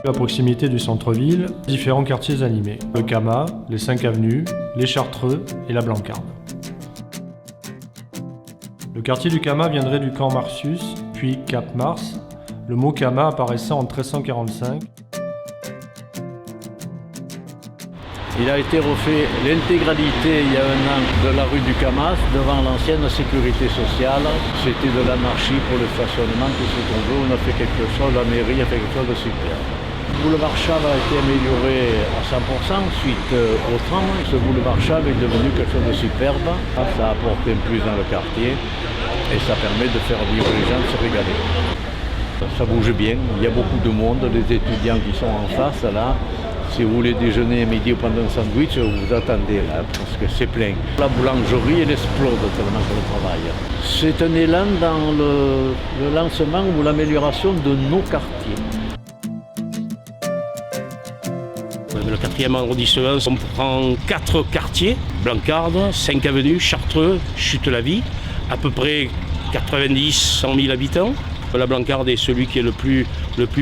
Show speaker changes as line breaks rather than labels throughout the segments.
À proximité du centre-ville, différents quartiers animés. Le Camas, les 5 avenues, les Chartreux et la Blancarde. Le quartier du Camas viendrait du camp Marcius, puis Cap Mars, le mot Camas apparaissant en 1345.
Il a été refait l'intégralité il y a un an de la rue du Camas devant l'ancienne sécurité sociale. C'était de l'anarchie pour le stationnement, tout ce qu'on veut. On a fait quelque chose, la mairie a fait quelque chose de super. Le boulevard Chave a été amélioré à 100% suite au tram. Ce boulevard Chave est devenu quelque chose de superbe. Ça apporte un plus dans le quartier et ça permet de faire vivre les gens, de se régaler. Ça bouge bien, il y a beaucoup de monde, les étudiants qui sont en face là. Si vous voulez déjeuner à midi ou prendre un sandwich, vous attendez là, parce que c'est plein. La boulangerie, elle explose tellement qu'elle travaille. C'est un élan dans le lancement ou l'amélioration de nos quartiers.
Le 4e arrondissement, on prend 4 quartiers, Blancarde, 5 avenues, Chartreux, Chute-la-Vie, à peu près 90-100 000 habitants. La Blancarde est celui qui est le plus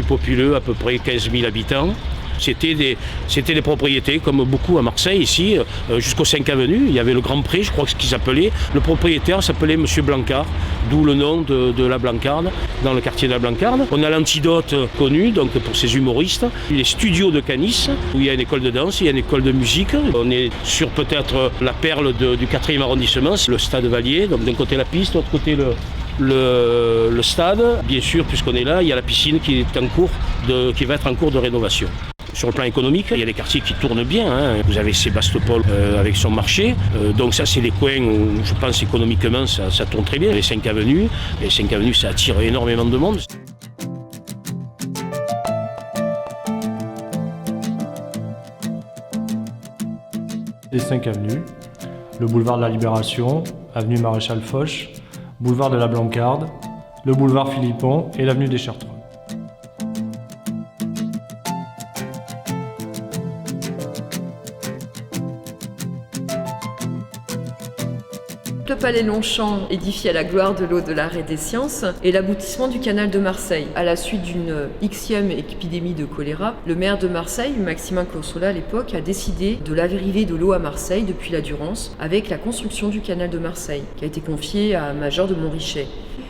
populeux, à peu près 15 000 habitants. C'était des propriétés, comme beaucoup à Marseille, ici, jusqu'aux 5 avenues. Il y avait le Grand Pré, je crois que ce qu'ils appelaient. Le propriétaire s'appelait M. Blancard, d'où le nom de la Blancarde, dans le quartier de la Blancarde. On a l'Antidote connu, donc pour ses humoristes. Les studios de Canis, où il y a une école de danse, il y a une école de musique. On est sur peut-être la perle du 4e arrondissement, c'est le stade Valier. Donc d'un côté la piste, de l'autre côté le stade. Bien sûr, puisqu'on est là, il y a la piscine qui va être en cours de rénovation. Sur le plan économique, il y a des quartiers qui tournent bien. Vous avez Sébastopol avec son marché. Donc ça, c'est des coins où je pense économiquement, ça tourne très bien. Les 5 avenues, ça attire énormément de monde.
Les 5 avenues, le boulevard de la Libération, avenue Maréchal Foch, boulevard de la Blancarde, le boulevard Philippon et l'avenue des Chartreux.
Le Palais Longchamp, édifié à la gloire de l'eau de l'art et des sciences, est l'aboutissement du canal de Marseille. À la suite d'une Xème épidémie de choléra, le maire de Marseille, Maximin Clausola à l'époque, a décidé de l'arrivée de l'eau à Marseille depuis la Durance avec la construction du canal de Marseille, qui a été confiée à Major de Montrichet.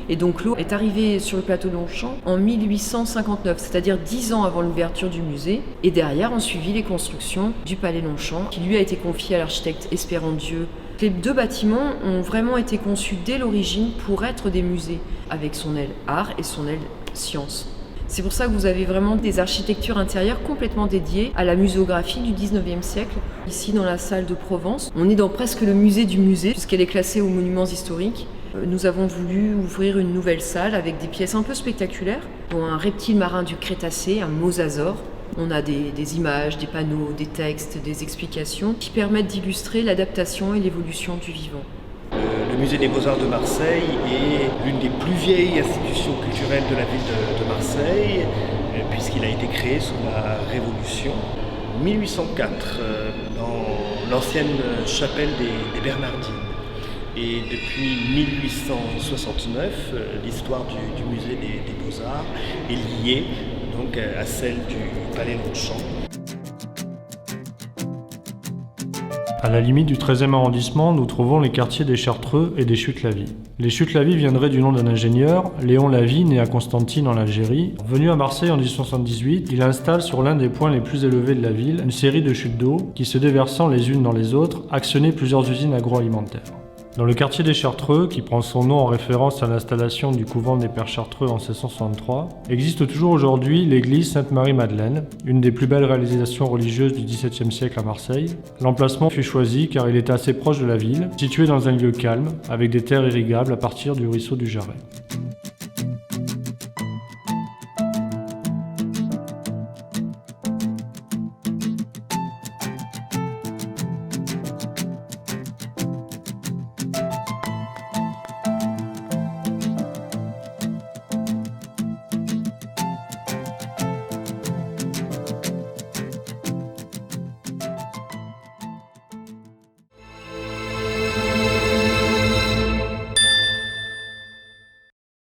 Et donc l'eau est arrivée sur le plateau Longchamp en 1859, c'est-à-dire 10 ans avant l'ouverture du musée. Et derrière ont suivi les constructions du Palais Longchamp, qui lui a été confié à l'architecte Espérandieu. Les 2 bâtiments ont vraiment été conçus dès l'origine pour être des musées, avec son aile art et son aile science. C'est pour ça que vous avez vraiment des architectures intérieures complètement dédiées à la muséographie du 19e siècle. Ici, dans la salle de Provence, on est dans presque le musée du musée, puisqu'elle est classée aux monuments historiques. Nous avons voulu ouvrir une nouvelle salle avec des pièces un peu spectaculaires, dont un reptile marin du Crétacé, un mosasaure. On a des images, des panneaux, des textes, des explications qui permettent d'illustrer l'adaptation et l'évolution du vivant.
Le musée des Beaux-Arts de Marseille est l'une des plus vieilles institutions culturelles de la ville de Marseille, puisqu'il a été créé sous la Révolution. 1804, dans l'ancienne chapelle des Bernardines. Et depuis 1869, l'histoire du musée des Beaux-Arts est liée donc à celle du Palais Longchamp.
À la limite du 13e arrondissement, nous trouvons les quartiers des Chartreux et des Chute-la-Vie. Les Chute-la-Vie viendraient du nom d'un ingénieur, Léon Lavie, né à Constantine en Algérie. Venu à Marseille en 1878, il installe sur l'un des points les plus élevés de la ville une série de chutes d'eau qui, se déversant les unes dans les autres, actionnaient plusieurs usines agroalimentaires. Dans le quartier des Chartreux, qui prend son nom en référence à l'installation du couvent des Pères Chartreux en 1663, existe toujours aujourd'hui l'église Sainte-Marie-Madeleine, une des plus belles réalisations religieuses du XVIIe siècle à Marseille. L'emplacement fut choisi car il était assez proche de la ville, situé dans un lieu calme, avec des terres irrigables à partir du ruisseau du Jarret.